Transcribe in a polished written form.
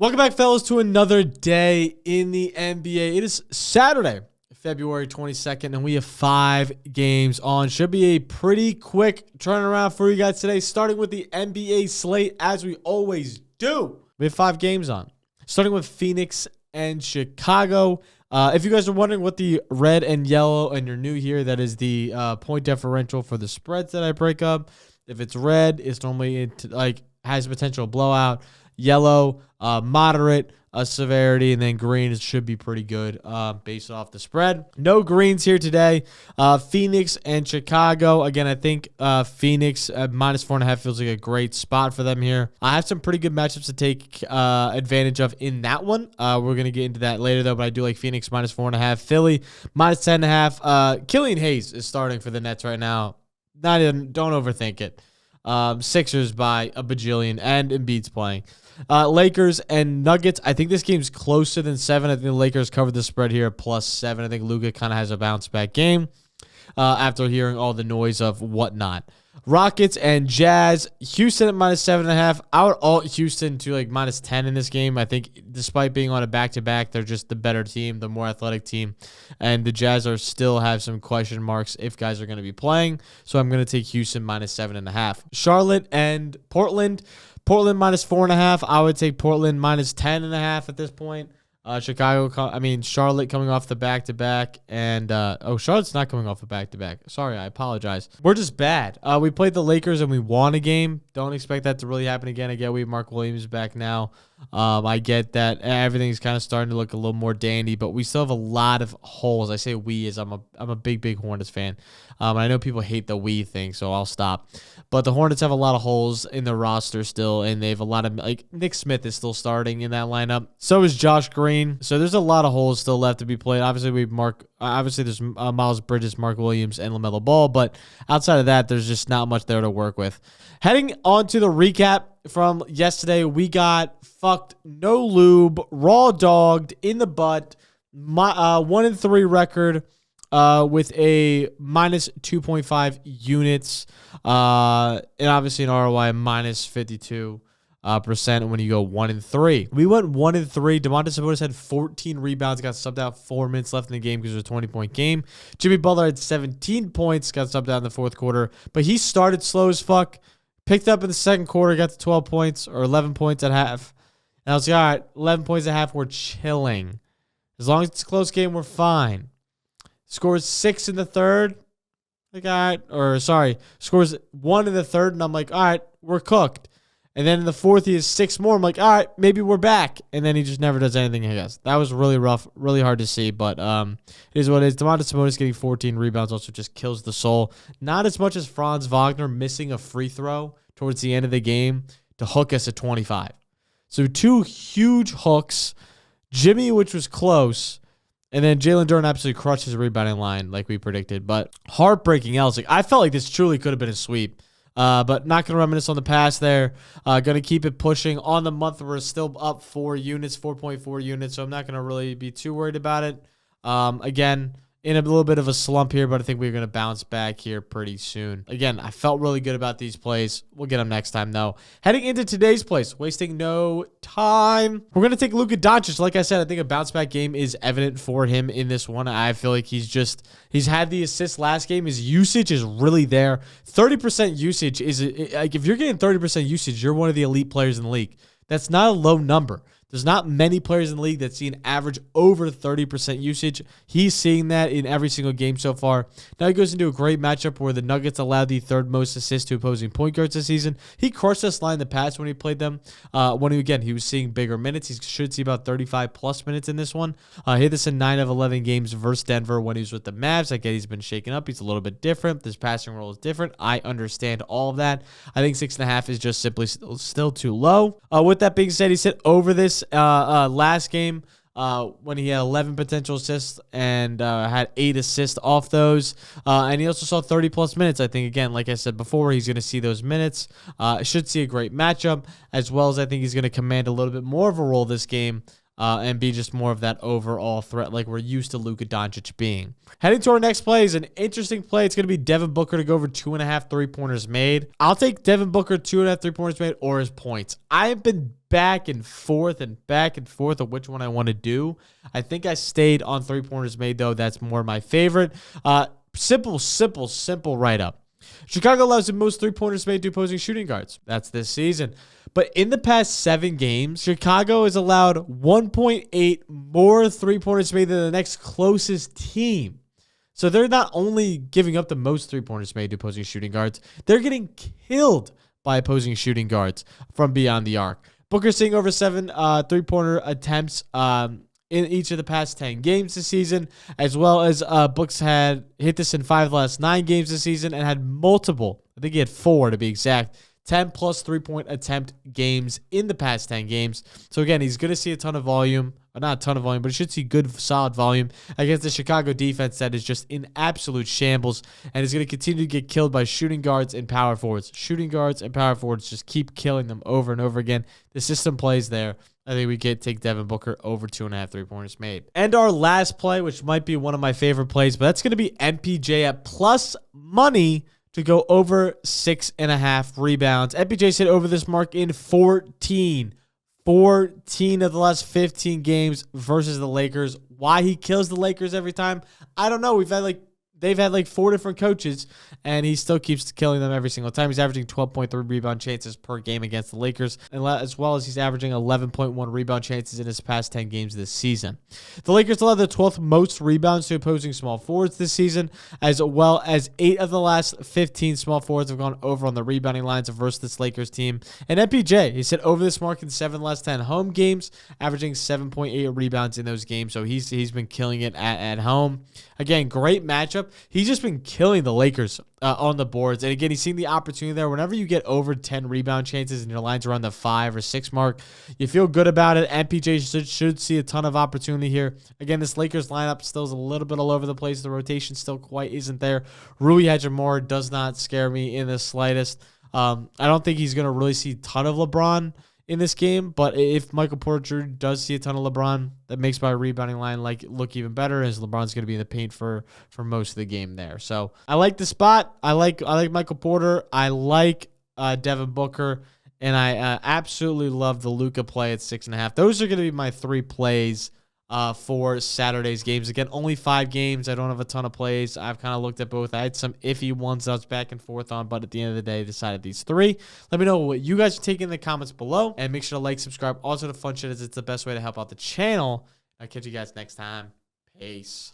Welcome back, fellas, to another day in the NBA. It is Saturday, February 22nd, and we have 5 games on. Should be a pretty quick turnaround for you guys today, starting with the NBA slate, as we always do. We have 5 games on, starting with Phoenix and Chicago. If you guys are wondering what the red and yellow, and you're new here, that is the point differential for the spreads that I break up. If it's red, it's normally has potential blowout. Yellow, moderate severity, and then green should be pretty good based off the spread. No greens here today. Phoenix and Chicago. Again, I think Phoenix at -4.5 feels like a great spot for them here. I have some pretty good matchups to take advantage of in that one. We're going to get into that later, though, but I do like Phoenix -4.5. Philly -10.5. Killian Hayes is starting for the Nets right now. Don't overthink it. Sixers by a bajillion, and Embiid's playing. Lakers and Nuggets. I think this game's closer than 7. I think the Lakers covered the spread here at +7. I think Luka kind of has a bounce-back game after hearing all the noise of whatnot. Rockets and Jazz. Houston at -7.5. I would alt Houston to like -10 in this game. I think despite being on a back-to-back, they're just the better team, the more athletic team. And the Jazz still have some question marks if guys are going to be playing. So I'm going to take Houston -7.5. Charlotte and Portland. Portland -4.5. I would take Portland -10.5 at this point. Charlotte coming off the back-to-back. And, Charlotte's not coming off the back-to-back. Sorry, I apologize. We're just bad. We played the Lakers and we won a game. Don't expect that to really happen again. I get we have Mark Williams back now. I get that everything's kind of starting to look a little more dandy, but we still have a lot of holes. I say we as I'm a big Hornets fan. I know people hate the we thing, so I'll stop. But the Hornets have a lot of holes in their roster still, and they have a lot of, Nick Smith is still starting in that lineup. So is Josh Green. So there's a lot of holes still left to be played. Obviously, there's Miles Bridges, Mark Williams, and LaMelo Ball, but outside of that, there's just not much there to work with. Heading on to the recap from yesterday, we got fucked, no lube, raw dogged in the butt, 1-3 record with a -2.5 units, and obviously an ROI -52% when you go 1-3. We went 1-3. Domantas Sabonis had 14 rebounds, got subbed out 4 minutes left in the game because it was a 20-point game. Jimmy Butler had 17 points, got subbed out in the fourth quarter, but he started slow as fuck. Picked up in the second quarter, got to 12 points or 11 points at half. And I was like, all right, 11 points at half, we're chilling. As long as it's a close game, we're fine. Scores 6 in the third. Scores 1 in the third, and I'm like, all right, we're cooked. And then in the fourth, he has 6 more. I'm like, all right, maybe we're back. And then he just never does anything, I guess. That was really rough, really hard to see, but it is what it is. Domantas Sabonis getting 14 rebounds also just kills the soul. Not as much as Franz Wagner missing a free throw towards the end of the game to hook us at 25. So 2 huge hooks. Jimmy, which was close. And then Jalen Duren absolutely crushed his rebounding line like we predicted. But heartbreaking else. I felt like this truly could have been a sweep. But not going to reminisce on the past there. Going to keep it pushing. On the month, we're still up 4.4 units. So I'm not going to really be too worried about it. Again, in a little bit of a slump here, but I think we're going to bounce back here pretty soon. Again, I felt really good about these plays. We'll get them next time, though. Heading into today's plays, wasting no time. We're going to take Luka Doncic. Like I said, I think a bounce-back game is evident for him in this one. I feel like he's had the assist last game. His usage is really there. 30% usage is, like, if you're getting 30% usage, you're one of the elite players in the league. That's not a low number. There's not many players in the league that see an average over 30% usage. He's seeing that in every single game so far. Now he goes into a great matchup where the Nuggets allowed the 3rd most assists to opposing point guards this season. He crushed this line in the past when he played them. He was seeing bigger minutes. He should see about 35-plus minutes in this one. Hit this in 9 of 11 games versus Denver when he was with the Mavs. I get he's been shaken up. He's a little bit different. This passing role is different. I understand all of that. I think 6.5 is just simply still too low. With that being said, he hit over this last game when he had 11 potential assists and had 8 assists off those. And he also saw 30-plus minutes. I think, again, like I said before, he's going to see those minutes. Should see a great matchup, as well as I think he's going to command a little bit more of a role this game and be just more of that overall threat like we're used to Luka Doncic being. Heading to our next play is an interesting play. It's going to be Devin Booker to go over 2.5 3-pointers made. I'll take Devin Booker 2.5 3-pointers made or his points. I have been back and forth of which one I want to do. I think I stayed on 3-pointers made, though. That's more my favorite. Simple write-up. Chicago allows the most 3-pointers made to opposing shooting guards. That's this season. But in the past 7 games, Chicago has allowed 1.8 more 3-pointers made than the next closest team. So they're not only giving up the most 3-pointers made to opposing shooting guards, they're getting killed by opposing shooting guards from beyond the arc. Booker seeing over 7 3-pointer attempts in each of the past 10 games this season, as well as Books had hit this in 5 of the last 9 games this season and had multiple, I think he had 4 to be exact, 10-plus 3-point attempt games in the past 10 games. So, again, he's going to see a ton of volume. Not a ton of volume, but he should see good, solid volume against the Chicago defense that is just in absolute shambles and is going to continue to get killed by shooting guards and power forwards. Shooting guards and power forwards just keep killing them over and over again. The system plays there. I think we could take Devin Booker over 2.5 3-pointers made. And our last play, which might be one of my favorite plays, but that's going to be MPJ at plus money to go over 6.5 rebounds. MPJ's hit over this mark in 14 of the last 15 games versus the Lakers. Why he kills the Lakers every time, I don't know. They've had 4 different coaches, and he still keeps killing them every single time. He's averaging 12.3 rebound chances per game against the Lakers, and as well as he's averaging 11.1 rebound chances in his past 10 games this season. The Lakers allow the 12th most rebounds to opposing small forwards this season, as well as 8 of the last 15 small forwards have gone over on the rebounding lines versus this Lakers team. And MPJ, he's hit over this mark in 7 of the last 10 home games, averaging 7.8 rebounds in those games, so he's been killing it at home. Again, great matchup. He's just been killing the Lakers on the boards. And again, he's seen the opportunity there. Whenever you get over 10 rebound chances and your line's around the 5 or 6 mark, you feel good about it. MPJ should see a ton of opportunity here. Again, this Lakers lineup still is a little bit all over the place. The rotation still quite isn't there. Rui Hachimura does not scare me in the slightest. I don't think he's going to really see a ton of LeBron in this game, but if Michael Porter Jr. does see a ton of LeBron, that makes my rebounding line look even better, as LeBron's going to be in the paint for most of the game there. So I like the spot. I like Michael Porter. I like Devin Booker, and I absolutely love the Luka play at 6.5. Those are going to be my 3 plays for Saturday's games. Again, only 5 games. I don't have a ton of plays. I've kind of looked at both. I had some iffy ones I was back and forth on, but at the end of the day, I decided these 3. Let me know what you guys are taking in the comments below, and make sure to like, subscribe. Also, the fun shit is it's the best way to help out the channel. I'll catch you guys next time. Peace.